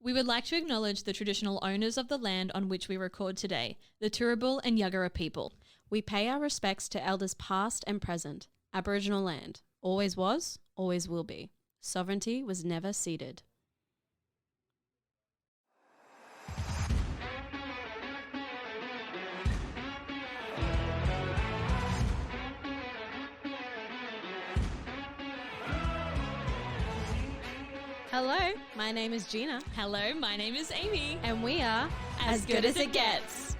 We would like to acknowledge the traditional owners of the land on which we record today, the Turrbal and Yuggera people. We pay our respects to elders past and present. Aboriginal land always was, always will be. Sovereignty was never ceded. Hello, my name is Geena. Hello, my name is Aimee. And we are As Good As It Gets.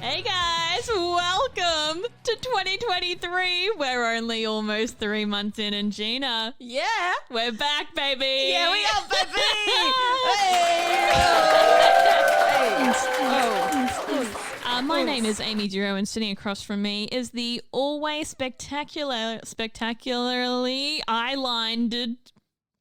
Hey guys, welcome to 2023. We're only almost 3 months in, and Geena, Yeah. we're back, baby. Yeah, we are, baby. My name is Aimee Duro, and sitting across from me is the always spectacularly eyelined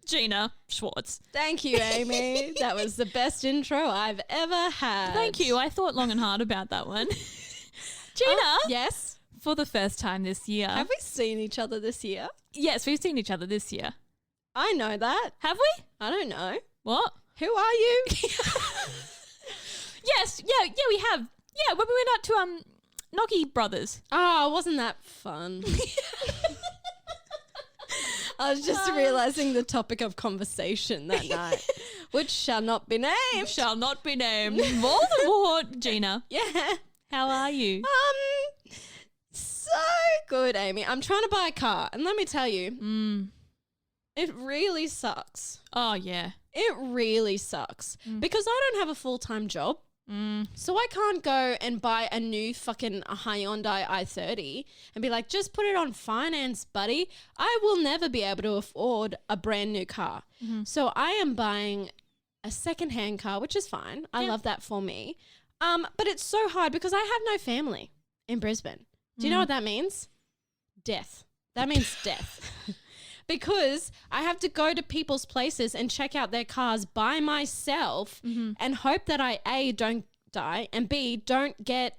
Geena Schwartz. Thank you, Aimee. That was the best intro I've ever had. Thank you. I thought long and hard about that one. Geena, Yes. for the first time this year. Have we seen each other this year? Yes, we've seen each other this year. I know that. Have we? I don't know. What? Who are you? Yes, yeah, we have. Yeah, when we went out to Nocky Brothers. Oh, wasn't that fun? I was just realising the topic of conversation that night, which shall not be named. Shall not be named. Voldemort. Geena, Yeah. how are you? So good, Aimee. I'm trying to buy a car, and let me tell you, it really sucks. Oh, yeah. It really sucks because I don't have a full-time job. So I can't go and buy a new fucking Hyundai i30 and be like, just put it on finance, buddy. I will never be able to afford a brand new car. So I am buying a secondhand car, which is fine. I love that for me. But it's so hard because I have no family in Brisbane. Do you know what that means? Death. That means death. Because I have to go to people's places and check out their cars by myself and hope that I, A, don't die, and B, don't get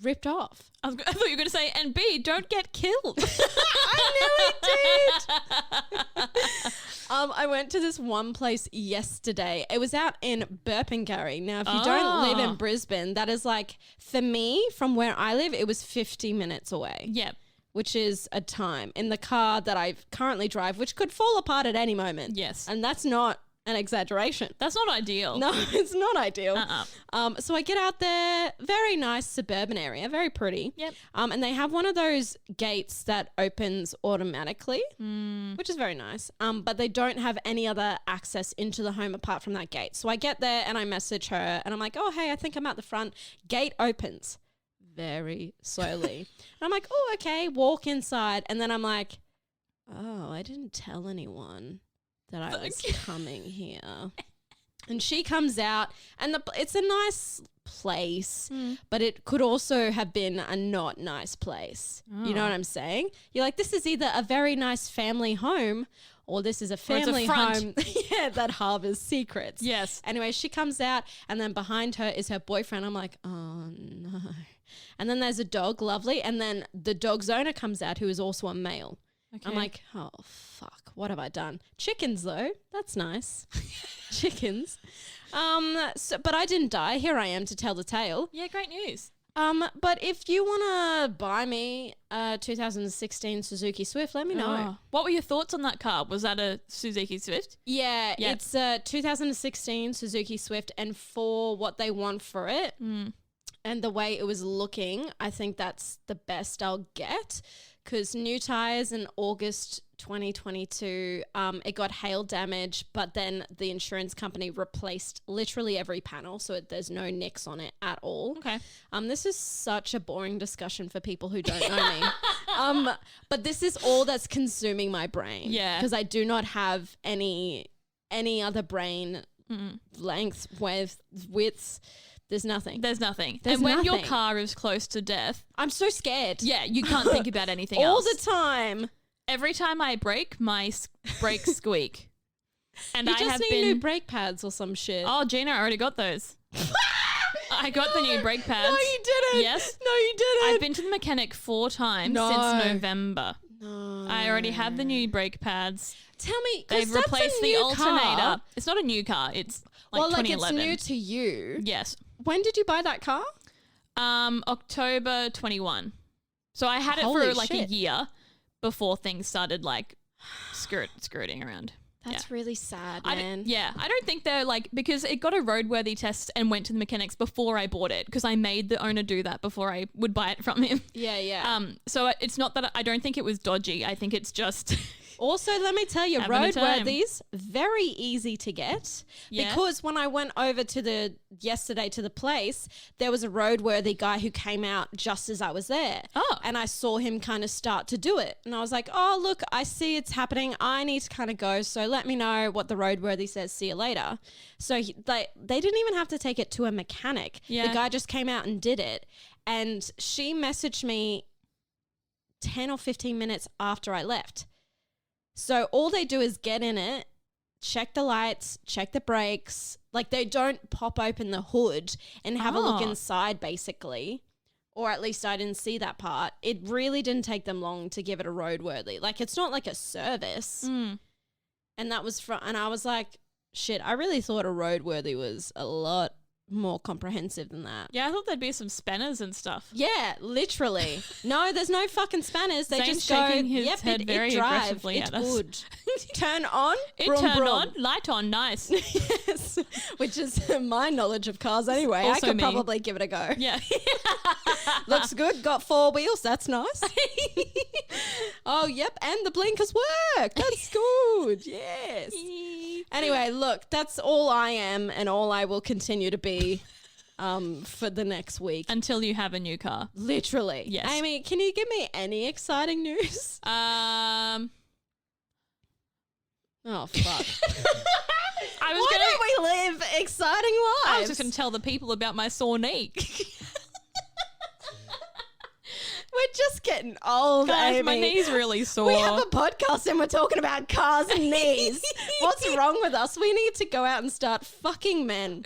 ripped off. I thought you were going to say, and B, don't get killed. I nearly did. I went to this one place yesterday. It was out in Burpengary. Now, if you don't live in Brisbane, that is like, for me, from where I live, it was 50 minutes away. Yep. Which is a time in the car that I currently drive, which could fall apart at any moment. Yes. And that's not an exaggeration. That's not ideal. No, it's not ideal. So I get out there, very nice suburban area, very pretty. Yep. And they have one of those gates that opens automatically, which is very nice. But they don't have any other access into the home apart from that gate. So I get there and I message her and I'm like, oh, hey, I think I'm at the front. Gate opens very slowly. And I'm like, oh, okay, walk inside. And then I'm like, oh, I didn't tell anyone that I was coming here. And she comes out and it's a nice place, but it could also have been a not nice place. You know what I'm saying? You're like, this is either a very nice family home or this is a family home that harbors secrets. Yes. Anyway, she comes out and then behind her is her boyfriend. I'm like, oh no. And then there's a dog, lovely. And then the dog's owner comes out who is also a male. Okay. I'm like, oh, fuck, what have I done? Chickens, though. That's nice. Chickens. But I didn't die. Here I am to tell the tale. Yeah, great news. But if you want to buy me a 2016 Suzuki Swift, let me know. What were your thoughts on that car? Was that a Suzuki Swift? Yeah, it's a 2016 Suzuki Swift, and for what they want for it and the way it was looking, I think that's the best I'll get. Because new tyres in August 2022, it got hail damage, but then the insurance company replaced literally every panel, so there's no nicks on it at all. Okay. This is such a boring discussion for people who don't know me. But this is all that's consuming my brain. Yeah. Because I do not have any other brain length, width. There's nothing. And when your car is close to death, I'm so scared. Yeah, you can't think about anything all else. the time. Every time I brake, my brakes squeak. And You just need new brake pads or some shit. Oh, Geena, I already got those. I got the new brake pads. No, you didn't. Yes. No, you didn't. I've been to the mechanic 4 times since November. No. I already have the new brake pads. Tell me, They've that's replaced a the new alternator. car. It's not a new car. It's like Well, like 2011. it's new to you. Yes. When did you buy that car? October 21. So I had it Holy for like shit. a year before things started like skirting around. That's Yeah. really sad, I man. I don't think they're like, because it got a roadworthy test and went to the mechanics before I bought it, because I made the owner do that before I would buy it from him. Yeah. So it's not that I don't think it was dodgy. I think it's just Also, let me tell you, Having a time. roadworthies, very easy to get. Yeah. Because when I went over yesterday to the place, there was a roadworthy guy who came out just as I was there. Oh. And I saw him kind of start to do it. And I was like, oh, look, I see it's happening. I need to kind of go. So let me know what the roadworthy says. See you later. So they didn't even have to take it to a mechanic. Yeah. The guy just came out and did it. And she messaged me 10 or 15 minutes after I left. So all they do is get in it, check the lights, check the brakes. Like they don't pop open the hood and have a look Oh. inside basically. Or at least I didn't see that part. It really didn't take them long to give it a roadworthy. Like it's not like a service. Mm. And that was and I was like, shit, I really thought a roadworthy was a lot more comprehensive than that. Yeah, I thought there'd be some spanners and stuff. Yeah, literally. No, there's no fucking spanners. They Zane's just go, shaking his yep, head it very drive. aggressively It's at us. good. Turn on, It brum, turned brum. on, light on, nice. Yes, which is my knowledge of cars anyway. I Also could me. probably give it a go. Yeah. Looks good. Got 4 wheels. That's nice. Oh, yep. And the blinkers work. That's good. Yes. Anyway, look, that's all I am and all I will continue to be for the next week. Until you have a new car. Literally. Yes. Amy, can you give me any exciting news? Oh, fuck. I was Why gonna, don't we live exciting lives? I was just going to tell the people about my sore knee. We're just getting old, Guys, Amy. my knee's really sore. We have a podcast and we're talking about cars and knees. What's wrong with us? We need to go out and start fucking men.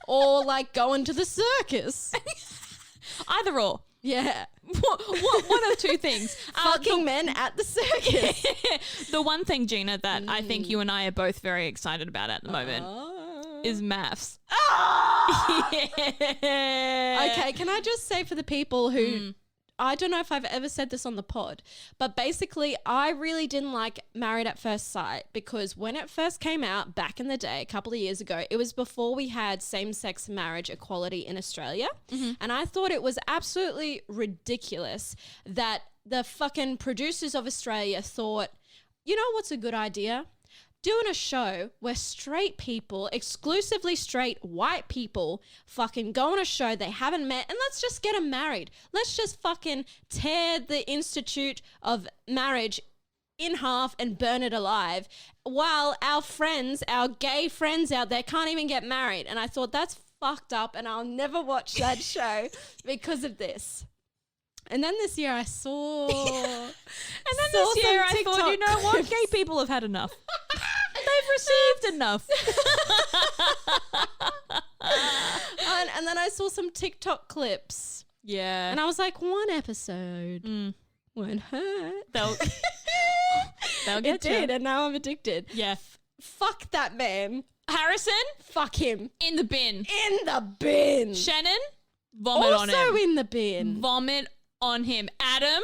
Or like going to the circus. Either or. Yeah. One of two things. Fucking men at the circus. The one thing, Geena, that I think you and I are both very excited about at the moment is maths. Yeah. Okay, can I just say for the people who I don't know if I've ever said this on the pod, but basically I really didn't like Married at First Sight because when it first came out back in the day, a couple of years ago, it was before we had same-sex marriage equality in Australia. And I thought it was absolutely ridiculous that the fucking producers of Australia thought, you know what's a good idea? Doing a show where straight people, exclusively straight white people, fucking go on a show they haven't met and let's just get them married. Let's just fucking tear the Institute of Marriage in half and burn it alive while our friends, our gay friends out there can't even get married. And I thought that's fucked up and I'll never watch that show because of this. And then this year I saw... And then this year I thought, you know what? Gay people have had enough. They've received enough. and then I saw some TikTok clips. Yeah. And I was like, one episode won't hurt. They'll get It did, you. and now I'm addicted. Yeah. Fuck that man. Harrison, Fuck him. in the bin. In the bin. Shannon, vomit on him. Also in the bin. Vomit on him. Adam,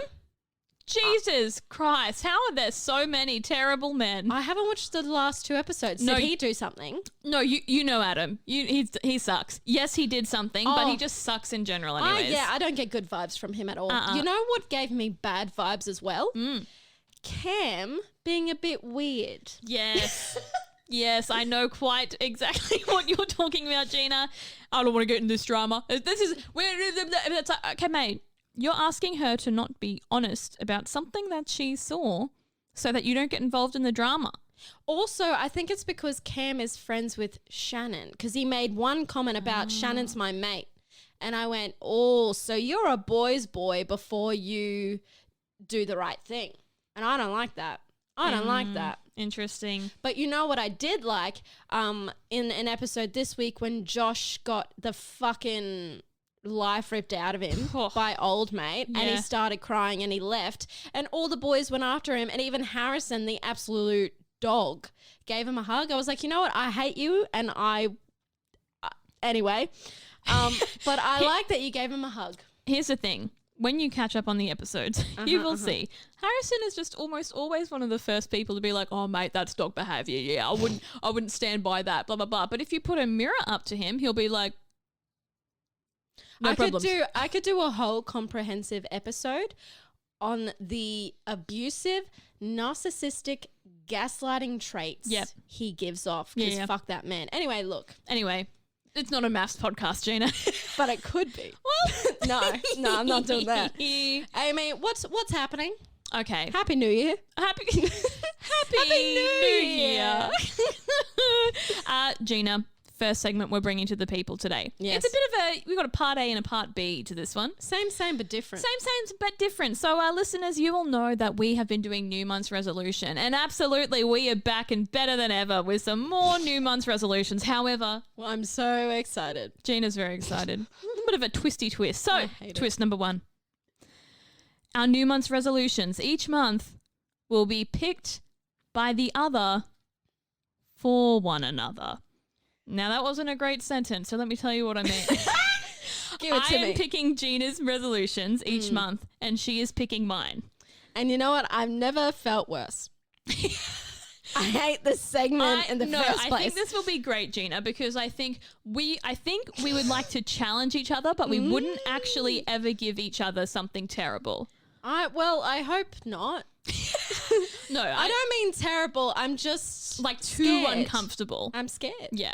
Jesus Christ, how are there so many terrible men? I haven't watched the last 2 episodes. No, Did he do something? No, you know Adam. He sucks. Yes, he did something, but Oh. he just sucks in general anyways. I don't get good vibes from him at all. Uh-uh. You know what gave me bad vibes as well? Cam being a bit weird. Yes. Yes, I know quite exactly what you're talking about, Geena. I don't want to get in this drama. This is... It's like, okay, mate, you're asking her to not be honest about something that she saw so that you don't get involved in the drama. Also, I think it's because Cam is friends with Shannon because he made one comment about Shannon's my mate. And I went, oh, so you're a boy's boy before you do the right thing. And I don't like that. I don't like that. Interesting. But you know what I did like? In an episode this week when Josh got the fucking life ripped out of him by old mate and he started crying and he left and all the boys went after him and even Harrison, the absolute dog, gave him a hug. I was like, you know what? I hate you and anyway. But I like that you gave him a hug. Here's the thing. When you catch up on the episodes, you will see Harrison is just almost always one of the first people to be like, oh, mate, that's dog behavior. Yeah, I wouldn't stand by that, blah, blah, blah. But if you put a mirror up to him, he'll be like, no problems. I could do a whole comprehensive episode on the abusive, narcissistic, gaslighting traits he gives off. Because fuck that man. Anyway, look. Anyway. It's not a maths podcast, Geena. But it could be. Well, no, I'm not doing that. Aimee, what's happening? Okay. Happy New Year. Happy New Year. Geena, first segment we're bringing to the people today. Yes. It's a bit of we've got a part A and a part B to this one. Same, but different. Same, but different. So our listeners, you will know that we have been doing New Month's resolution and absolutely we are back and better than ever with some more New Month's resolutions. However, well, I'm so excited. Gina's very excited. A bit of a twisty twist. So, twist number 1. Our New Month's resolutions each month will be picked by the other for one another. Now, that wasn't a great sentence, so let me tell you what I mean. Give it to me. I am picking Gina's resolutions each month, and she is picking mine. And you know what? I've never felt worse. I hate this segment in the first place. I think this will be great, Geena, because I think we would like to challenge each other, but we wouldn't actually ever give each other something terrible. I hope not. No, I don't mean terrible. I'm just like too scared. uncomfortable. I'm scared. Yeah.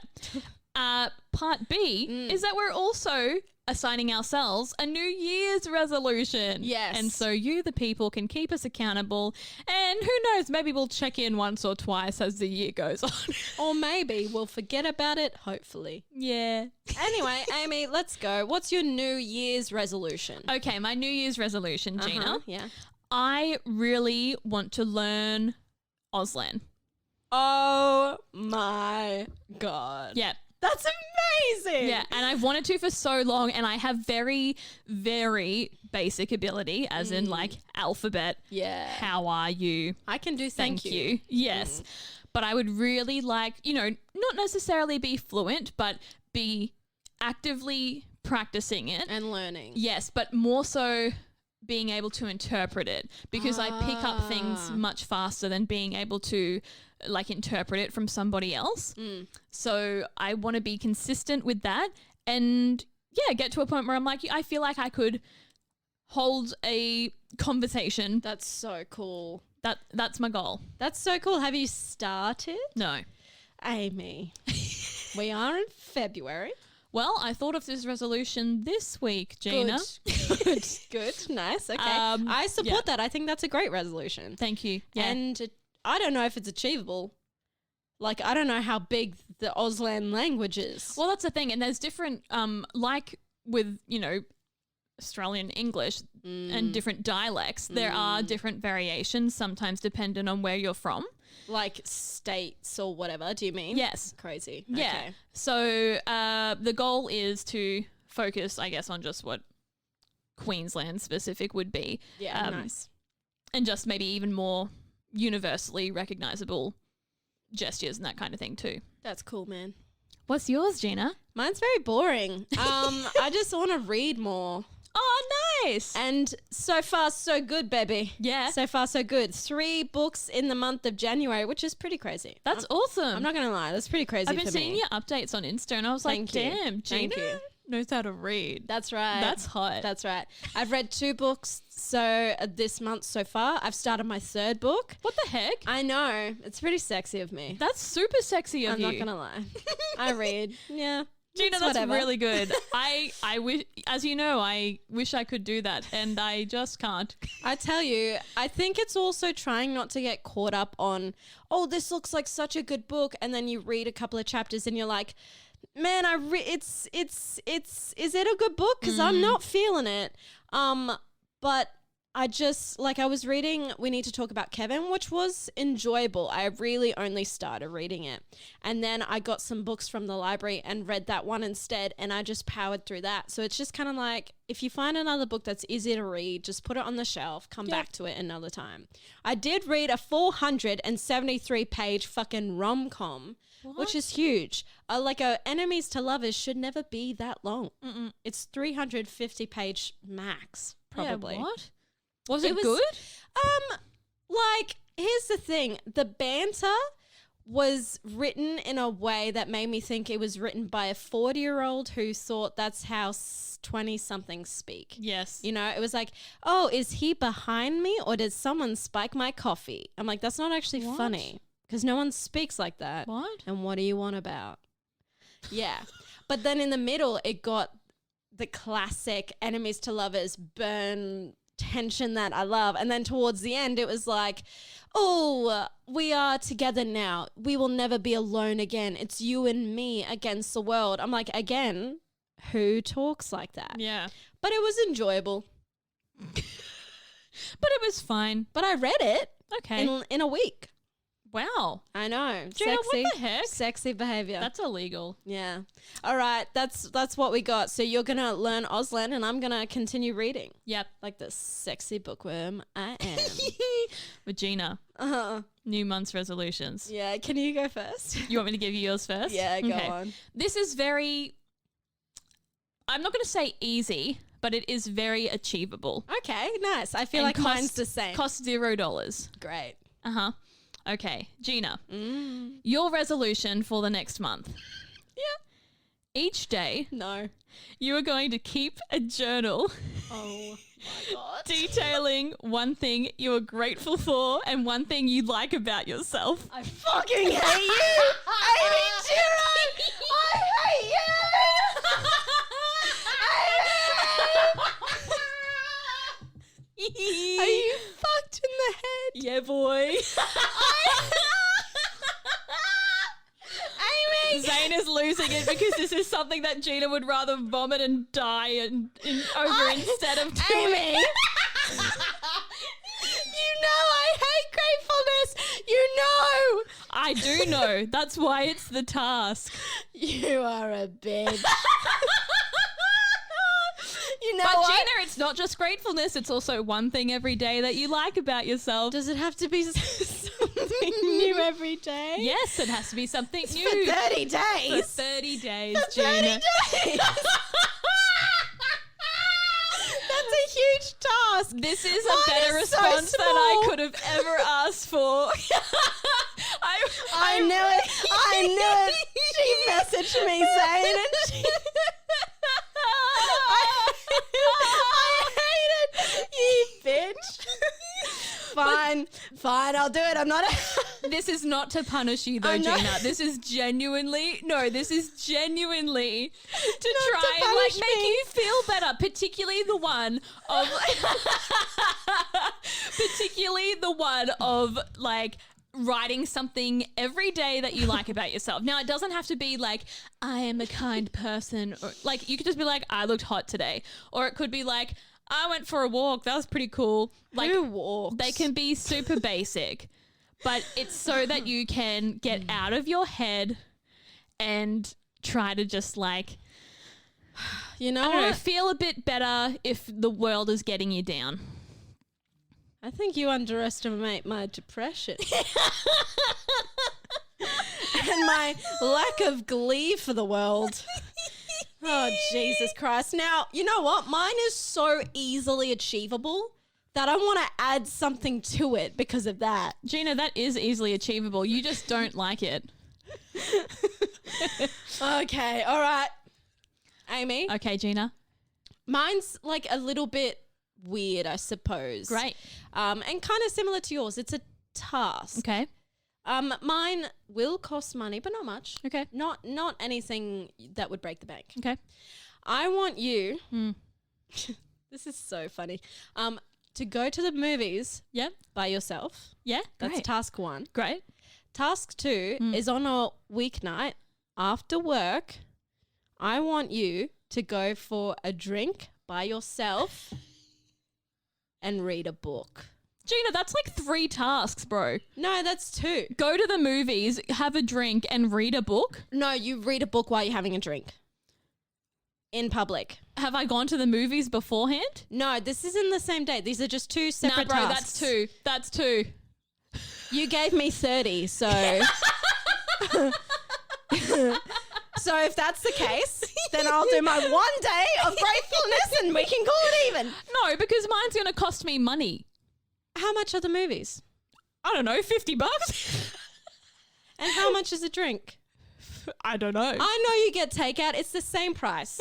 Part B is that we're also assigning ourselves a New Year's resolution. Yes. And so you, the people, can keep us accountable. And who knows, maybe we'll check in once or twice as the year goes on. Or maybe we'll forget about it, hopefully. Yeah. Anyway, Aimee, let's go. What's your New Year's resolution? Okay, my New Year's resolution, Geena. Yeah. I really want to learn Auslan. Oh my God. Yeah. That's amazing. Yeah, and I've wanted to for so long, and I have very, very basic ability, as in like alphabet. Yeah. How are you? I can do thank you. Yes. But I would really like, not necessarily be fluent, but be actively practicing it. And learning. Yes, but more so being able to interpret it, because I pick up things much faster than being able to like interpret it from somebody else. So I want to be consistent with that and get to a point where I'm like, I feel like I could hold a conversation. That's so cool. That's my goal. That's so cool. Have you started? No. Aimee, we are in February. Well, I thought of this resolution this week, Geena. Good. Nice. Okay. I support that. I think that's a great resolution. Thank you. Yeah. And I don't know if it's achievable. Like, I don't know how big the Auslan language is. Well, that's the thing. And there's different, like with, Australian English and different dialects, there are different variations, sometimes dependent on where you're from. Like states or whatever, do you mean? Yes. Crazy. Yeah. Okay. So the goal is to focus, I guess, on just what Queensland specific would be. Yeah, nice. And just maybe even more universally recognizable gestures and that kind of thing too. That's cool, man. What's yours, Geena? Mine's very boring. I just want to read more. Oh, nice. And so far, so good, baby. Yeah. So far, so good. 3 books in the month of January, which is pretty crazy. That's awesome. I'm not going to lie. That's pretty crazy for me. I've been seeing your updates on Insta and I was like, damn, Geena knows how to read. That's right. That's hot. That's right. I've read 2 books this month so far. I've started my 3rd book. What the heck? I know. It's pretty sexy of me. That's super sexy of you. I'm not going to lie. I read. Yeah. Geena, that's really good. I wish, as you know, I wish I could do that and I just can't. I tell you, I think it's also trying not to get caught up on, this looks like such a good book, and then you read a couple of chapters and you're like, man, is it a good book? Because I'm not feeling it. But I just, like, I was reading We Need to Talk About Kevin, which was enjoyable. I really only started reading it. And then I got some books from the library and read that one instead, and I just powered through that. So it's just kind of like, if you find another book that's easy to read, just put it on the shelf, come back to it another time. I did read a 473-page fucking rom-com, which is huge. Like, Enemies to Lovers should never be that long. It's 350-page max, probably. Yeah, what? Was it good? Like, here's the thing. The banter was written in a way that made me think it was written by a 40-year-old who thought that's how 20-somethings speak. Yes. You know, it was like, oh, is he behind me or did someone spike my coffee? I'm like, that's not actually funny because no one speaks like that. What? And what do you want about? Yeah. But then in the middle, it got the classic enemies to lovers burn tension that I love. And then towards the end, it was like, oh, we are together now. We will never be alone again. It's you and me against the world. I'm like, again, who talks like that? Yeah. But it was enjoyable. But it was fine. But I read it Okay. in a week. Wow. I know. Gina, Sexy. what the heck? Sexy behavior. That's illegal. Yeah. All right. That's what we got. So you're going to learn Auslan and I'm going to continue reading. Yep. Like the sexy bookworm I am. With Geena. New month's resolutions. Yeah. Can you go first? You want me to give you yours first? Yeah, go on. This is very, I'm not going to say easy, but it is very achievable. Okay, nice. I feel And like mine's the same. Costs $0. Great. Uh-huh. Okay, Geena. Your resolution for the next month. Yeah. Each day, No. you are going to keep a journal Oh my God. detailing one thing you are grateful for and one thing you like about yourself. I fucking hate you. Aimee Jiro. I hate you. Are you fucked in the head? Yeah, boy. Aimee. Zane is losing it because this is something that Geena would rather vomit and die over instead of doing. Aimee. You know I hate gratefulness. You know. I do know. That's why it's the task. You are a bitch. You know But what? Geena, it's not just gratefulness. It's also one thing every day that you like about yourself. Does it have to be something new every day? Yes, it has to be something new. For 30 For days. 30 days, 30 Geena. days. That's a huge task. This is Mine a better is so response than I small. could have ever asked for. I knew it. I knew it. She messaged me saying it. I hate it. You bitch. Fine, I'll do it. I'm not This is not to punish you though, I'm not- Geena. This is genuinely to to try and like punish make me. you feel better, particularly the one of like writing something every day that you like about yourself. Now, it doesn't have to be like, I am a kind person, or like you could just be like, I looked hot today, or it could be like, I went for a walk. That was pretty cool. Like, Who walks? they can be super basic, but it's so that you can get out of your head and try to just like, You know I don't know, what? feel a bit better if the world is getting you down. I think you underestimate my depression. And my lack of glee for the world. Oh, Jesus Christ. Now, you know what? Mine is so easily achievable that I want to add something to it because of that. Geena, that is easily achievable. You just don't like it. Okay, all right. Aimee, Okay, Geena. mine's like a little bit weird, I suppose. Great. And kind of similar to yours. It's a task. Okay. Mine will cost money, but not much. Okay. Not anything that would break the bank. Okay. I want you. This is so funny. To go to the movies Yep. by yourself. Yeah. That's Great. task 1. Great. Task 2 is on a weeknight after work. I want you to go for a drink by yourself and read a book. Geena, that's like 3 tasks, bro. No, that's 2. Go to the movies, have a drink, and read a book. No, you read a book while you're having a drink. In public. Have I gone to the movies beforehand? No, this isn't the same day. These are just 2 separate Nah, bro, tasks. that's 2. You gave me 30, so... So if that's the case, then I'll do my 1 day of gratefulness and we can call it even. No, because mine's going to cost me money. How much are the movies? I don't know, $50? And how much is a drink? I don't know. I know you get takeout. It's the same price.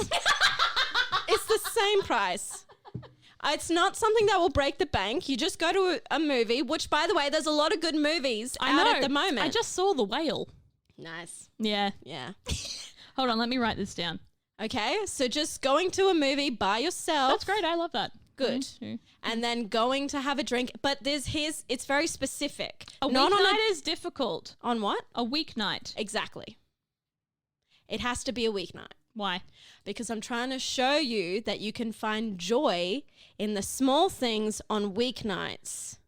It's the same price. It's not something that will break the bank. You just go to a movie, which, by the way, there's a lot of good movies out at the moment. I just saw The Whale. Nice. Yeah. Yeah. Hold on, let me write this down. Okay, so just going to a movie by yourself. That's great. I love that. Good. 1, 2. And then going to have a drink. But it's very specific. A weeknight is difficult. On what? A weeknight. Exactly. It has to be a weeknight. Why? Because I'm trying to show you that you can find joy in the small things on weeknights.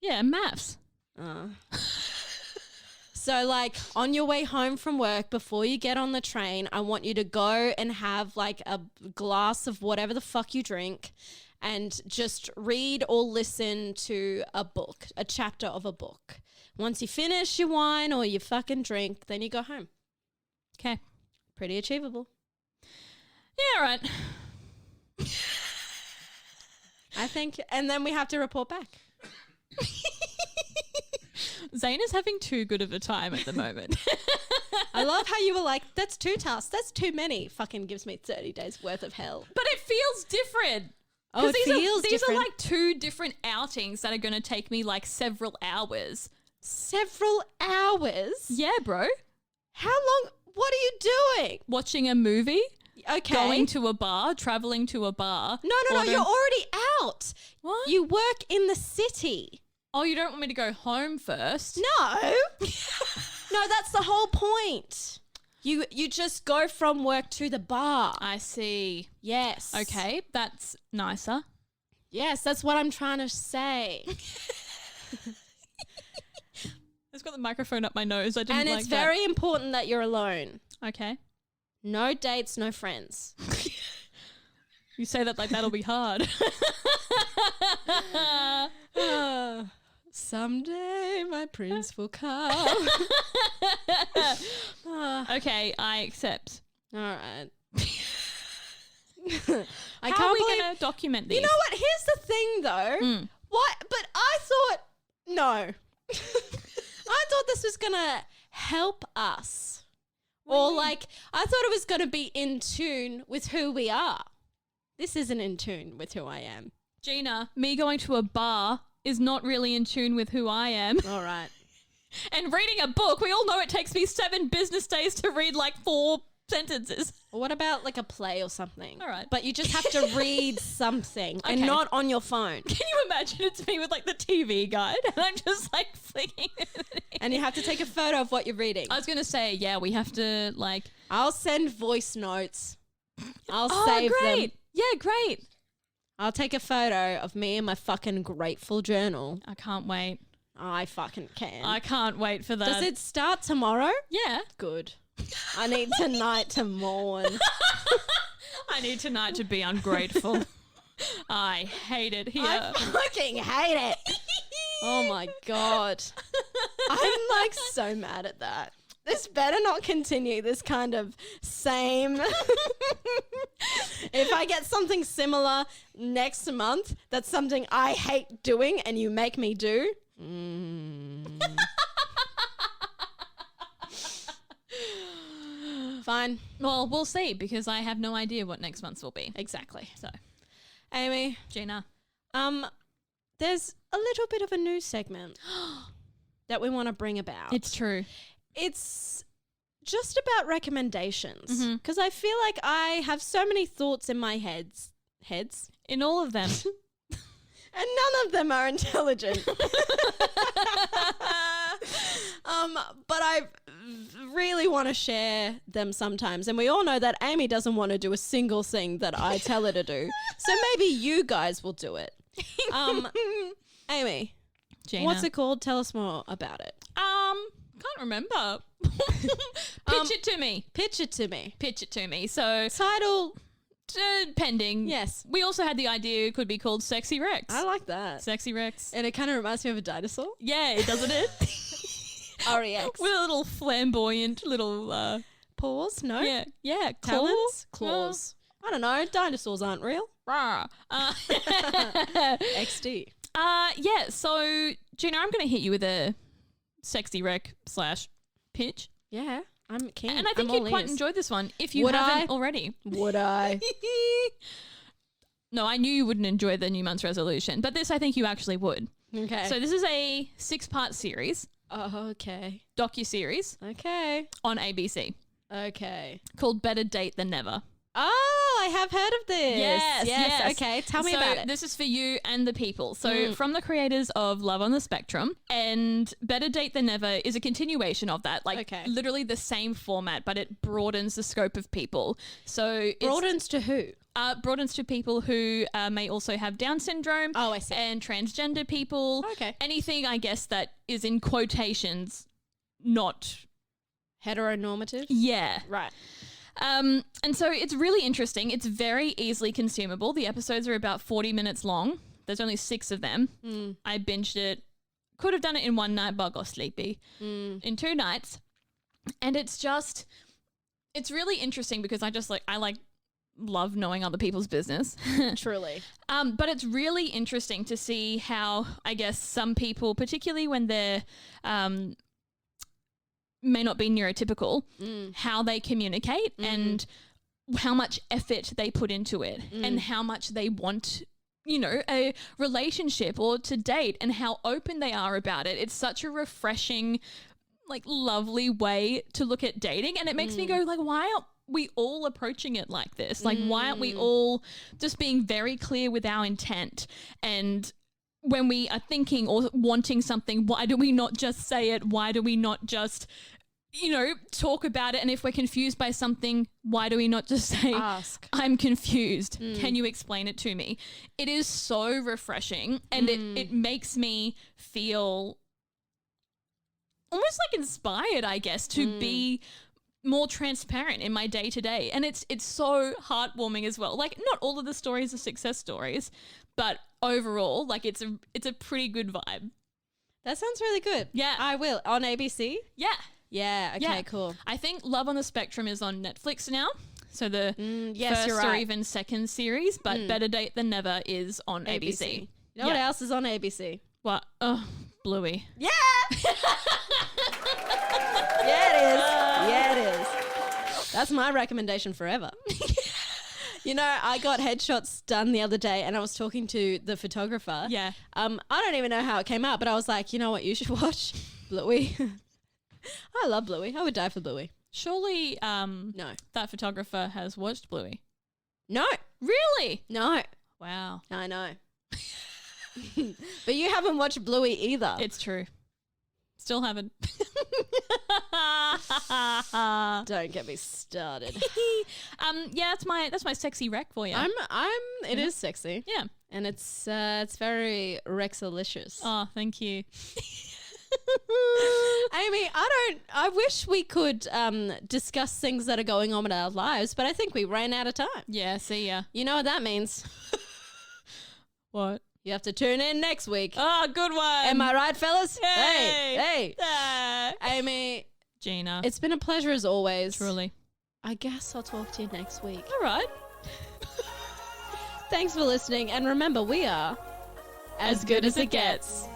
Yeah, maths. So like on your way home from work, before you get on the train, I want you to go and have like a glass of whatever the fuck you drink and just read or listen to a book, a chapter of a book. Once you finish your wine or your fucking drink, then you go home. Okay. Pretty achievable. Yeah, right. I think, and then we have to report back. Zane is having too good of a time at the moment. I love how you were like, that's 2 tasks. That's too many. Fucking gives me 30 days worth of hell. But it feels different. Oh, it feels these different. are like 2 different outings that are going to take me like several hours. Several hours? Yeah, bro. How long? What are you doing? Watching a movie, Okay. going to a bar, traveling to a bar. No, you're already out. What? You work in the city. Oh, you don't want me to go home first? No. No, that's the whole point. You just go from work to the bar. I see. Yes. Okay, that's nicer. Yes, that's what I'm trying to say. I've got the microphone up my nose. I didn't And like it's that. very important that you're alone. Okay. No dates, no friends. You say that like that'll be hard. Someday my prince will come. Okay, I accept. All right. How are we going to document these? You know what? Here's the thing, though. What? But I thought no. I thought this was gonna help us, or like I thought it was gonna be in tune with who we are. This isn't in tune with who I am. Geena, me going to a bar is not really in tune with who I am. All right. And reading a book, we all know it takes me 7 business days to read like 4 sentences. Well, what about like a play or something? All right. But you just have to read something and Okay. not on your phone. Can you imagine it's me with like the TV guide and I'm just like flicking it? And you have to take a photo of what you're reading. I was going to say, yeah, we have to like... I'll send voice notes. I'll Oh, save great. them. Yeah, great. I'll take a photo of me and my fucking grateful journal. I can't wait. I fucking can. I can't wait for that. Does it start tomorrow? Yeah. Good. I need tonight to mourn. I need tonight to be ungrateful. I hate it here. I fucking hate it. Oh my God. I'm like so mad at that. This better not continue this kind of same. If I get something similar next month, that's something I hate doing and you make me do. Fine. Well, we'll see because I have no idea what next month's will be. Exactly. So, Aimee, Geena. there's a little bit of a new segment that we want to bring about. It's true. It's just about recommendations Mhm. because I feel like I have so many thoughts in my heads, In all of them. and none of them are intelligent. But I really want to share them sometimes. And we all know that Aimee doesn't want to do a single thing that I tell her to do. So maybe you guys will do it. Aimee, Geena. what's it called? Tell us more about it. Can't remember. Pitch it to me. Pitch it to me. Pitch it to me. So Title. pending. Yes. We also had the idea it could be called Sexy Rex. I like that. Sexy Rex. And it kind of reminds me of a dinosaur. Yeah, doesn't it? REX. With a little flamboyant little Paws? No? yeah, Talons? claw? Claws. I don't know. Dinosaurs aren't real. Rah. XD. Yeah, so Geena, I'm going to hit you with a Sexy Rec / pitch. Yeah. I'm keen. And I think you'd quite enjoy this one if you Would haven't I? already. Would I? No, I knew you wouldn't enjoy the New Month's resolution, but this I think you actually would. Okay. So this is a 6-part series, Oh, okay. docu-series Okay. on ABC Okay. called Better Date Than Never. Oh, I have heard of this. Yes. Okay. Tell me So about it. this is for you and the people. So from the creators of Love on the Spectrum, and Better Date Than Never is a continuation of that. Like literally the same format, but it broadens the scope of people. So Broadens to who? broadens to people who may also have Down syndrome. Oh, I see. And transgender people. Okay. Anything, I guess, that is in quotations not... Heteronormative? Yeah. Right. And so it's really interesting. It's very easily consumable. The episodes are about 40 minutes long. There's only 6 of them. I binged it. Could have done it in one night, but I got sleepy. In 2 nights. And it's really interesting because I love knowing other people's business. Truly. But it's really interesting to see how, I guess, some people, particularly when they're may not be neurotypical, how they communicate and how much effort they put into it and how much they want, a relationship or to date and how open they are about it. It's such a refreshing, lovely way to look at dating. And it makes me go, why aren't we all approaching it like this? Why aren't we all just being very clear with our intent? And when we are thinking or wanting something, why do we not just say it? Why do we not just, talk about it? And if we're confused by something, why do we not just say, Ask. I'm confused. Can you explain it to me? It is so refreshing and it makes me feel almost inspired, I guess, to be more transparent in my day to day. And it's so heartwarming as well. Not all of the stories are success stories, but overall, it's a pretty good vibe. That sounds really good. Yeah. I will. On ABC? Yeah. Yeah. Okay, Yeah. cool. I think Love on the Spectrum is on Netflix now. So the yes, first you're or right. even second series, but Better Date Than Never is on ABC. You know what else is on ABC? What? Oh, Bluey. Yeah! Yeah, it is. Yeah, it is. That's my recommendation forever. I got headshots done the other day and I was talking to the photographer. Yeah. I don't even know how it came out, but I was like, you know what you should watch? Bluey. I love Bluey. I would die for Bluey. Surely No. that photographer has watched Bluey. No. Really? No. Wow. I know. But you haven't watched Bluey either. It's true. Still haven't. Don't get me started. Yeah, that's my sexy rec for you. It is sexy. Yeah. And it's very Rexalicious. Oh, thank you. Aimee, I wish we could discuss things that are going on in our lives, but I think we ran out of time. Yeah, see ya. You know what that means? What? You have to tune in next week. Oh, good one. Am I right, fellas? Hey. Hey. Aimee, Geena. it's been a pleasure as always. Truly. I guess I'll talk to you next week. All right. Thanks for listening, and remember, we are as good as it gets.